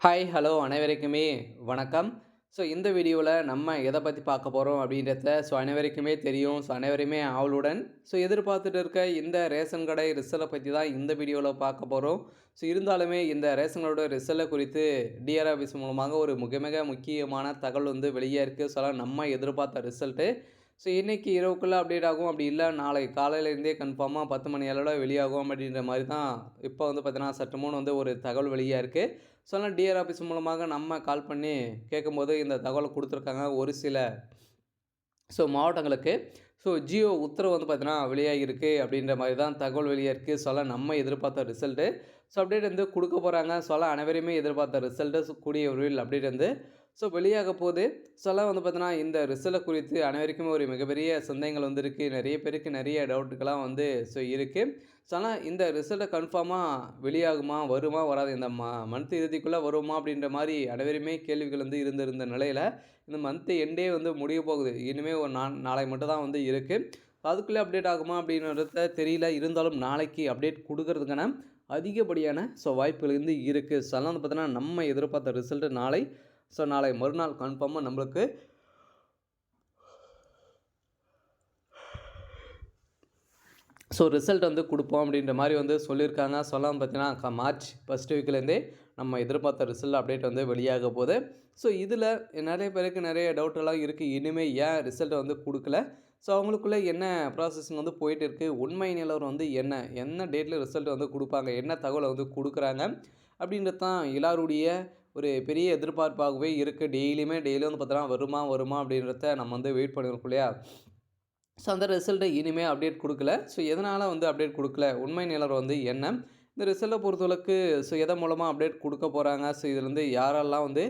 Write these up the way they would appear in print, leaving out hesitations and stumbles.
Hi, hello அனைவருக்குமே வணக்கம். இந்த வீடியோவில் நம்ம எதை பற்றி பார்க்க போகிறோம் அப்படின்றத அனைவருக்குமே தெரியும். அனைவருமே ஆவலுடன் எதிர்பார்த்துட்டு இருக்க இந்த ரேஷன் கடை ரிசல்ட்டை பற்றி தான் இந்த வீடியோவில் பார்க்க போகிறோம். இருந்தாலுமே இந்த ரேஷன் கடையோட ரிசல்ட்டை குறித்து டிஆர் ஆஃபீஸ் மூலமாக ஒரு மிக மிக முக்கியமான தகவல் வந்து வெளியே இருக்குது. நம்ம எதிர்பார்த்த ரிசல்ட்டு இன்னைக்கு இரவுக்குள்ளே அப்டேட் ஆகும். அப்படி இல்லை நாளை காலையிலேருந்தே கன்ஃபார்மாக 10 மணி அளவில் வெளியாகும் அப்படின்ற மாதிரி தான் இப்போ வந்து பார்த்தீங்கன்னா சற்று முன் வந்து ஒரு தகவல் வெளியாக இருக்குது. டிஆர் ஆஃபீஸ் மூலமாக நம்ம கால் பண்ணி கேட்கும்போது இந்த தகவலை கொடுத்துருக்காங்க. ஒரு சில மாவட்டங்களுக்கு ஜியோ உத்தரவு வந்து பார்த்தீங்கன்னா வெளியாகிருக்கு அப்படின்ற மாதிரி தான் தகவல் வெளியாகிருக்கு. நம்ம எதிர்பார்த்த ரிசல்ட்டு அப்டேட் வந்து கொடுக்க போகிறாங்க. அனைவருமே எதிர்பார்த்த ரிசல்ட்டு கூடிய விரைவில் அப்டேட் வந்து வெளியாக போகுது. வந்து பார்த்தீங்கன்னா இந்த ரிசல்ட்டை குறித்து அனைவருக்குமே ஒரு மிகப்பெரிய சந்தேகங்கள் வந்து இருக்குது. நிறைய பேருக்கு நிறைய டவுட்டுக்கெல்லாம் வந்து இருக்குது. ஆனால் இந்த ரிசல்ட்டை கன்ஃபார்மாக வெளியாகுமா, வருமா, வராது, இந்த மந்த் இறுதிக்குள்ளே வருமா அப்படின்ற மாதிரி அனைவருமே கேள்விகள் வந்து இருந்த நிலையில் இந்த மந்த் எண்டே வந்து முடிய போகுது. இனிமேல் ஒரு நாளை மட்டும் தான் வந்து இருக்குது. அதுக்குள்ளே அப்டேட் ஆகுமா அப்படின்றத தெரியல. இருந்தாலும் நாளைக்கு அப்டேட் கொடுக்கறதுக்கான அதிகப்படியான வாய்ப்புகள் வந்து இருக்குது. வந்து பார்த்தீங்கன்னா நம்ம எதிர்பார்த்த ரிசல்ட்டு நாளை நாளை மறுநாள் கன்ஃபார்மாக நம்மளுக்கு ரிசல்ட் வந்து கொடுப்போம் அப்படின்ற மாதிரி வந்து சொல்லியிருக்காங்க. பார்த்தீங்கன்னா மார்ச் ஃபர்ஸ்ட் வீக்லேருந்தே நம்ம எதிர்பார்த்த ரிசல்ட் அப்டேட் வந்து வெளியாக போகுது. இதில் நிறைய பேருக்கு நிறைய டவுட்டெல்லாம் இருக்குது. இனிமேல் ஏன் ரிசல்ட்டை வந்து கொடுக்கல, அவங்களுக்குள்ளே என்ன ப்ராசஸிங் வந்து போயிட்டு இருக்குது, உண்மை நிலவரம் வந்து என்ன டேட்டில் ரிசல்ட் வந்து கொடுப்பாங்க, என்ன தகவலை வந்து கொடுக்குறாங்க அப்படின்றது தான் எல்லாருடைய ஒரு பெரிய எதிர்பார்ப்பாகவே இருக்குது. டெய்லியும் வந்து பார்த்தோன்னா வருமா வருமா அப்படின்றத நம்ம வந்து வெயிட் பண்ணியிருக்கோம் இல்லையா. அந்த ரிசல்ட்டை இனிமேல் அப்டேட் கொடுக்கல. எதனால் வந்து அப்டேட் கொடுக்கல, உண்மை நிலவரம் வந்து என்ன, இந்த ரிசல்ட்டை பொறுத்தளவுக்கு எதன் மூலமாக அப்டேட் கொடுக்க போகிறாங்க, இதில் வந்து யாரெல்லாம் வந்து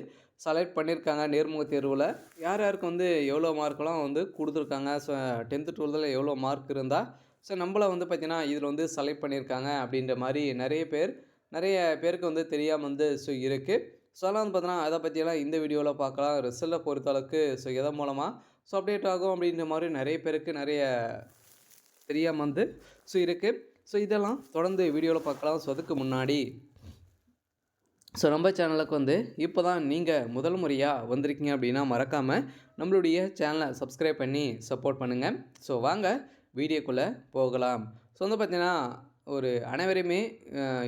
செலக்ட் பண்ணியிருக்காங்க நேர்முக தேர்வில், யார் யாருக்கு வந்து எவ்வளோ மார்க்கெலாம் வந்து கொடுத்துருக்காங்க, 10th 12th எவ்வளோ மார்க் இருந்தால் நம்மளை வந்து பார்த்திங்கன்னா இதில் வந்து செலக்ட் பண்ணியிருக்காங்க அப்படின்ற மாதிரி நிறைய பேருக்கு வந்து தெரியாமல் வந்து இருக்குது. அதெல்லாம் வந்து பார்த்தீங்கன்னா அதை பற்றியெல்லாம் இந்த வீடியோவில் பார்க்கலாம். ரிசல்ட்டை பொறுத்தளவுக்கு எதன் மூலமாக அப்டேட் ஆகும் அப்படின்ற மாதிரி நிறைய பேருக்கு நிறைய தெரியாமல் வந்து இருக்குது. இதெல்லாம் தொடர்ந்து வீடியோவில் பார்க்கலாம். அதுக்கு முன்னாடி நம்ம சேனலுக்கு வந்து இப்போ தான் நீங்கள் முதல் முறையாக வந்திருக்கீங்க அப்படின்னா மறக்காமல் நம்மளுடைய சேனலை சப்ஸ்கிரைப் பண்ணி சப்போர்ட் பண்ணுங்கள். வாங்க வீடியோக்குள்ளே போகலாம். வந்து பார்த்திங்கன்னா ஒரு அனைவருமே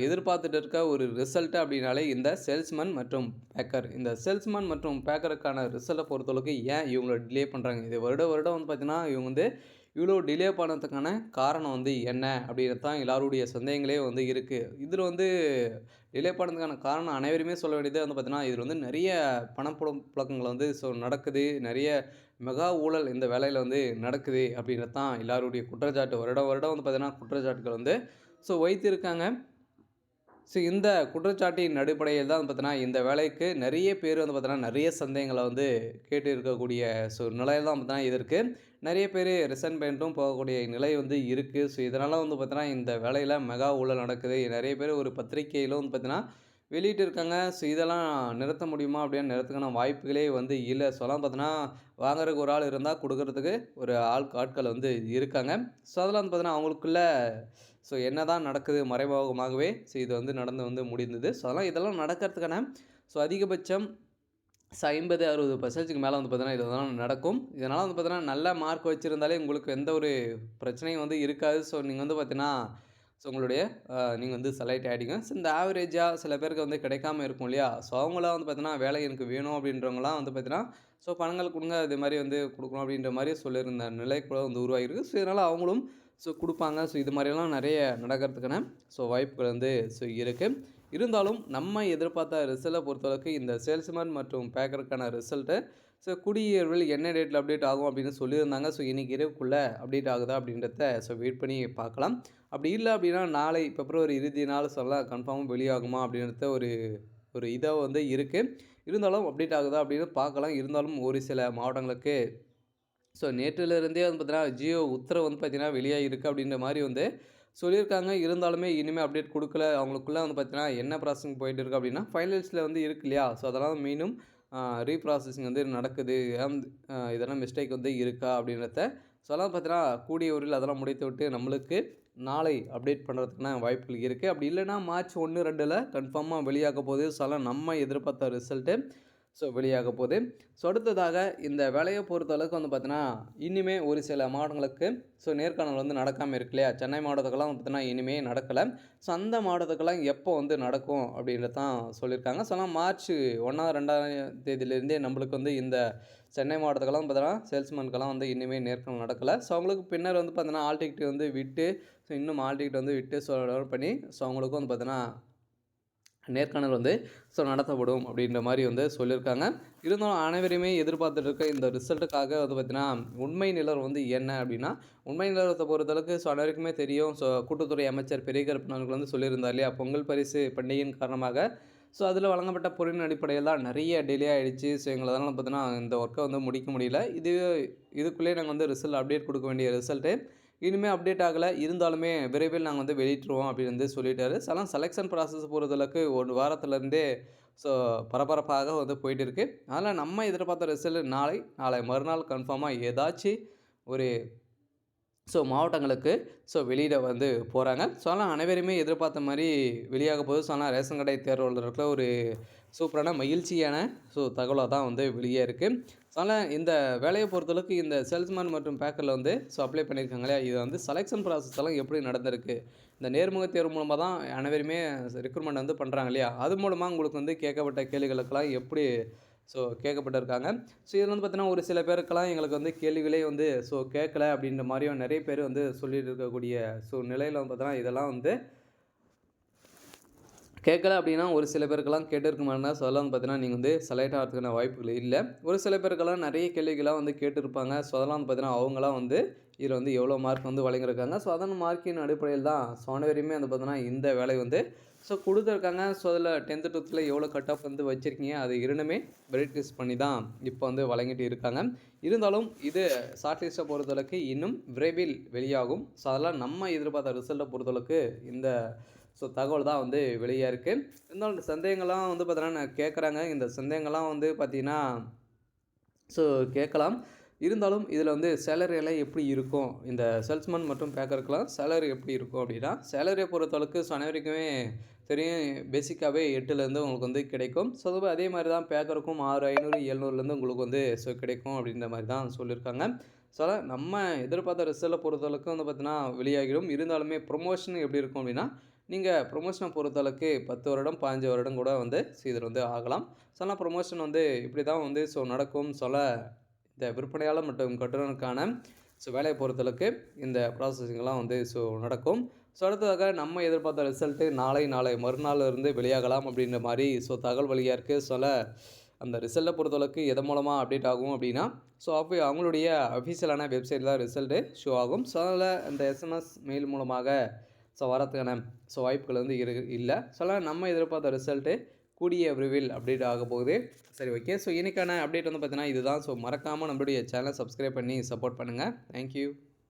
எதிர்பார்த்துட்டு இருக்க ஒரு ரிசல்ட்டு அப்படின்னாலே இந்த சேல்ஸ்மேன் மற்றும் பேக்கர், இந்த சேல்ஸ்மேன் மற்றும் பேக்கருக்கான ரிசல்ட்டை பொறுத்தளவுக்கு ஏன் இவங்கள டிலே பண்ணுறாங்க, இது வருடம் வந்து பார்த்திங்கன்னா இவங்க வந்து இவ்வளோ டிலே பண்ணதுக்கான காரணம் வந்து என்ன அப்படின்றது தான் எல்லாருடைய சந்தேகங்களே வந்து இருக்குது. இதில் வந்து டிலே பண்ணதுக்கான காரணம் அனைவருமே சொல்ல வேண்டியது வந்து பார்த்திங்கன்னா இதில் வந்து நிறைய பணப்புழக்கங்கள் வந்து நடக்குது, நிறைய மெகா ஊழல் இந்த வேலையில் வந்து நடக்குது அப்படின்றது தான் எல்லாருடைய குற்றச்சாட்டு. வருடம் வந்து பார்த்திங்கன்னா குற்றச்சாட்டுகள் வந்து வைத்திருக்காங்க. இந்த குற்றச்சாட்டின் அடிப்படையில் தான் பார்த்தீங்கன்னா இந்த வேலைக்கு நிறைய பேர் வந்து பார்த்தீங்கன்னா நிறைய சந்தேகங்களை வந்து கேட்டு இருக்கக்கூடிய நிலையில் தான் பார்த்தீங்கன்னா இது இருக்குது. நிறைய பேர் ரிசைன் பண்ணிட்டும் போகக்கூடிய நிலை வந்து இருக்குது. இதனால் வந்து பார்த்தீங்கன்னா இந்த வேலையில் மெகா ஊழல் நடக்குது. நிறைய பேர் ஒரு பத்திரிகையிலும் வந்து பார்த்தீங்கன்னா வெளியிட்டு இருக்காங்க. இதெல்லாம் நிறுத்த முடியுமா அப்படின்னு நிறுத்துக்கான வாய்ப்புகளே வந்து இல்லை. பார்த்தீங்கன்னா வாங்குறதுக்கு ஒரு ஆள் இருந்தால் கொடுக்கறதுக்கு ஒரு ஆட்கள் வந்து இருக்காங்க. அதெல்லாம் வந்து பார்த்தீங்கன்னா அவங்களுக்குள்ள என்ன தான் நடக்குது மறைமுகமாகவே இது வந்து நடந்து வந்து முடிந்தது. இதெல்லாம் நடக்கிறதுக்கான அதிகபட்சம் 50-60% மேலே வந்து பார்த்தீங்கன்னா இதெல்லாம் நடக்கும். இதனால் வந்து பார்த்தீங்கன்னா நல்ல மார்க் வச்சுருந்தாலே உங்களுக்கு எந்த ஒரு பிரச்சனையும் வந்து இருக்காது. நீங்கள் வந்து பார்த்தீங்கன்னா உங்களுடைய நீங்கள் வந்து செலக்ட் ஆகிட்டீங்க. இந்த ஆவரேஜாக சில பேருக்கு வந்து கிடைக்காம இருக்கும் இல்லையா. அவங்களாம் வந்து பார்த்தீங்கன்னா வேலை எனக்கு வேணும் அப்படின்றவங்களாம் வந்து பார்த்தீங்கன்னா பணங்கள் கொடுங்க, இது மாதிரி வந்து கொடுக்கணும் அப்படின்ற மாதிரி சொல்லியிருந்த நிலை கூட வந்து உருவாகிருக்கு. இதனால் அவங்களும் கொடுப்பாங்க. இது மாதிரியெல்லாம் நிறைய நடக்கிறதுக்கான வாய்ப்புகள் வந்து இருக்குது. இருந்தாலும் நம்ம எதிர்பார்த்த ரிசல்ட்டை பொறுத்தளவுக்கு இந்த சேல்ஸ்மேன் மற்றும் பேக்கருக்கான ரிசல்ட்டு கூடிய என்ன டேட்டில் அப்டேட் ஆகும் அப்படின்னு சொல்லியிருந்தாங்க. இன்றைக்கி இரவுக்குள்ளே அப்டேட் ஆகுதா அப்படின்றத வெயிட் பண்ணி பார்க்கலாம். அப்படி இல்லை அப்படின்னா நாளை பிப்ரவரி இறுதி நாள் கன்ஃபார்மாக வெளியாகுமா அப்படின்றத ஒரு இதாக வந்து இருக்குது. இருந்தாலும் அப்டேட் ஆகுதா அப்படின்னு பார்க்கலாம். இருந்தாலும் ஒரு சில மாவட்டங்களுக்கு நேற்றிலிருந்தே வந்து பார்த்தீங்கன்னா ஜியோ உத்தரவு வந்து பார்த்தீங்கன்னா வெளியாக இருக்குது அப்படின்ற மாதிரி வந்து சொல்லியிருக்காங்க. இருந்தாலுமே இனிமேல் அப்டேட் கொடுக்கல. அவங்களுக்குள்ளே வந்து பார்த்தீங்கன்னா என்ன ப்ராசஸிங் போயிட்டு இருக்குது அப்படின்னா ஃபைனல்ஸில் வந்து இருக்கு இல்லையா. அதெல்லாம் மீண்டும் ரீப்ராசஸிங் வந்து நடக்குது. இதெல்லாம் மிஸ்டேக் வந்து இருக்கா அப்படின்றத அதெல்லாம் பார்த்தீங்கன்னா கூடிய ஊரில் அதெல்லாம் முடித்து விட்டு நம்மளுக்கு நாளை அப்டேட் பண்ணுறதுக்கான வாய்ப்புகள் இருக்குது. அப்படி இல்லைன்னா மார்ச் 1, 2ல் கன்ஃபார்மாக வெளியாக போகுது. ஸோ அதெல்லாம் நம்ம எதிர்பார்த்த ரிசல்ட்டு வெளியாக போகுது. ஸோ அடுத்ததாக இந்த வேலையை பொறுத்த அளவுக்கு வந்து பார்த்தீங்கன்னா, இனிமே ஒரு சில மாவட்டங்களுக்கு நேர்காணல் வந்து நடக்காமல் இருக்கு இல்லையா? சென்னை மாவட்டத்துக்கெல்லாம் வந்து பார்த்தீங்கன்னா இனிமே நடக்கலை. ஸோ அந்த மாவட்டத்துக்கெல்லாம் எப்போ வந்து நடக்கும் அப்படின்றது தான் சொல்லியிருக்காங்க. ஸோ ஆனால் மார்ச் 1, 2ஆம் தேதியிலேருந்தே நம்மளுக்கு வந்து இந்த சென்னை மாவட்டத்துக்கெல்லாம் பார்த்தீங்கன்னா சேல்ஸ்மேனுக்கெல்லாம் வந்து இனிமேல் நேர்காணல் நடக்கலை. ஸோ அவங்களுக்கு பின்னர் வந்து பார்த்தீங்கன்னா ஆல் டிக்கெட் வந்து விட்டு இன்னும் ஆல் டிக்கெட் வந்து விட்டு டெவலப் பண்ணி அவங்களுக்கும் வந்து பார்த்தீங்கன்னா நேர்காணல் வந்து நடத்தப்படும் அப்படின்ற மாதிரி வந்து சொல்லியிருக்காங்க. இருந்தாலும் அனைவருமே எதிர்பார்த்துட்டு இருக்க இந்த ரிசல்ட்டுக்காக வந்து பார்த்தீங்கன்னா, உண்மை நிலவரம் வந்து என்ன அப்படின்னா, உண்மை நிலவரத்தை பொறுத்தளவுக்கு அனைவருக்குமே தெரியும். கூட்டுத்துறை அமைச்சர் பெரிய கருப்பன் அவர்கள் வந்து சொல்லியிருந்தார் இல்லையா? பொங்கல் பரிசு பண்டிகையின் காரணமாக அதில் வழங்கப்பட்ட பொருளின் அடிப்படையில் தான் நிறைய டிலே ஆகிடுச்சு. எங்களால் பார்த்தீங்கன்னா இந்த ஒர்க்கை வந்து முடிக்க முடியல. இதுக்குள்ளேயே நாங்கள் வந்து ரிசல்ட் அப்டேட் கொடுக்க வேண்டிய ரிசல்ட்டு இனிமேல் அப்டேட் ஆகலை. இருந்தாலுமே விரைவில் நாங்கள் வந்து வெளியிட்டுருவோம் அப்படின்னு வந்து சொல்லிட்டாரு. செலெக்ஷன் ப்ராசஸ் பொறுத்தளவுக்கு 1 வாரத்துலேருந்தே பரபரப்பாக வந்து போயிட்டு இருக்குது. அதனால் நம்ம எதிர்பார்த்த ரிசல்ட் நாளை மறுநாள் கன்ஃபார்மாக ஏதாச்சும் ஒரு மாவட்டங்களுக்கு வெளியிட வந்து போகிறாங்க. அதனால் அனைவருமே எதிர்பார்த்த மாதிரி வெளியாக போகுது. ஆனால் ரேஷன் கடை தேர்வாளர்களுக்கு ஒரு சூப்பரான மகிழ்ச்சியான தகவலாக தான் வந்து வெளியே இருக்குது. அதனால் இந்த வேலையை பொறுத்தளவுக்கு இந்த சேல்ஸ்மேன் மற்றும் பேக்கரில் வந்து அப்ளை பண்ணியிருக்காங்க இல்லையா? இது வந்து செலெக்ஷன் ப்ராசஸ் எல்லாம் எப்படி நடந்திருக்கு? இந்த நேர்முக தேர்வு மூலமாக தான் அனைவருமே ரெக்ரூட்மெண்ட் வந்து பண்ணுறாங்க இல்லையா? அது மூலமாக உங்களுக்கு வந்து கேட்கப்பட்ட கேள்விகளுக்கெல்லாம் எப்படி கேட்கப்பட்டிருக்காங்க. இதில் வந்து பார்த்தீங்கன்னா ஒரு சில பேருக்கெல்லாம் எங்களுக்கு வந்து கேள்விகளே வந்து கேட்கல அப்படின்ற மாதிரியும் நிறைய பேர் வந்து சொல்லிட்டு இருக்கக்கூடிய நிலையில் வந்து பார்த்தீங்கன்னா இதெல்லாம் வந்து கேட்கல அப்படின்னா ஒரு சில பேருக்கெல்லாம் கேட்டிருக்க மாட்டேன்னா அதெல்லாம் வந்து பார்த்தீங்கன்னா நீங்கள் வந்து செலக்ட் ஆகிறதுக்கான வாய்ப்புகள் இல்லை. ஒரு சில பேருக்கெல்லாம் நிறைய கேள்விகளாக வந்து கேட்டிருப்பாங்க. அதெல்லாம் வந்து பார்த்தீங்கன்னா அவங்களாம் வந்து இதில் வந்து எவ்வளோ மார்க் வந்து வழங்கியிருக்காங்க. அதன் மார்க்கின் அடிப்படையில் தான் அனைவருமே வந்து பார்த்தீங்கன்னா இந்த வேலை வந்து கொடுத்துருக்காங்க. அதில் 10th 12th எவ்வளோ கட் ஆஃப் வந்து வச்சுருக்கீங்க அது இரண்டுமே வெரிட் டெஸ்ட் பண்ணி தான் இப்போ வந்து வழங்கிட்டு இருக்காங்க. இருந்தாலும் இது ஷார்ட் லிஸ்ட்டை பொறுத்தளவுக்கு இன்னும் விரைவில் வெளியாகும். அதெல்லாம் நம்ம எதிர்பார்த்த ரிசல்ட்டை பொறுத்தளவுக்கு இந்த தகவல் தான் வந்து வெளியாக இருக்குது. இருந்தாலும் இந்த சந்தேகங்கள்லாம் வந்து பார்த்தீங்கன்னா கேட்குறாங்க. இந்த சந்தேகங்கள்லாம் வந்து பார்த்திங்கன்னா கேட்கலாம். இருந்தாலும் இதில் வந்து சேலரி எல்லாம் எப்படி இருக்கும்? இந்த சேல்ஸ்மேன் மற்றும் பேக்கருக்கெல்லாம் சேலரி எப்படி இருக்கும் அப்படின்னா, சேலரியை பொறுத்தளவுக்கு அனைவருக்குமே தெரியும். பேசிக்காகவே 8லேருந்து உங்களுக்கு வந்து கிடைக்கும். அதே மாதிரி தான் பேக்கருக்கும் 6,500 700லேருந்து உங்களுக்கு வந்து கிடைக்கும் அப்படின்ற மாதிரி தான் சொல்லியிருக்காங்க. நம்ம எதிர்பார்த்த ரிசல்ட்டை பொறுத்தளவுக்கு வந்து பார்த்தீங்கன்னா வெளியாகிடும். இருந்தாலுமே ப்ரொமோஷன் எப்படி இருக்கும் அப்படின்னா, நீங்கள் ப்ரொமோஷனை பொறுத்தளவுக்கு 10 வருடம் 15 வருடம் கூட வந்து இதில் வந்து ஆகலாம். ஆனால் ப்ரொமோஷன் வந்து இப்படி தான் வந்து நடக்கும் இந்த விற்பனையாளர் மற்றும் கட்டுநருக்கான வேலையை பொறுத்தளவுக்கு இந்த ப்ராசஸிங்லாம் வந்து நடக்கும். அடுத்ததாக நம்ம எதிர்பார்த்த ரிசல்ட்டு நாளை மறுநாள் இருந்து வெளியாகலாம் அப்படின்ற மாதிரி தகவல் வழியாக இருக்குது. அந்த ரிசல்ட்டை பொறுத்தளவுக்கு எதன் மூலமாக அப்டேட் ஆகும் அப்படின்னா அவங்களுடைய அஃபிஷியலான வெப்சைட்டில் தான் ரிசல்ட்டு ஷோ ஆகும். அதில் அந்த எஸ்எம்எஸ் மெயில் மூலமாக வரதுக்கான வாய்ப்புகள் வந்து இல்லை. நம்ம எதிர்பார்த்த ரிசல்ட்டு கூடிய விரைவில் அப்டேட் ஆக போகுது. சரி, ஓகே. இன்றைக்கான அப்டேட் வந்து பார்த்தீங்கன்னா இதுதான். மறக்காமல் நம்மளுடைய சேனலை சப்ஸ்கிரைப் பண்ணி சப்போர்ட் பண்ணுங்கள். தேங்க்யூ.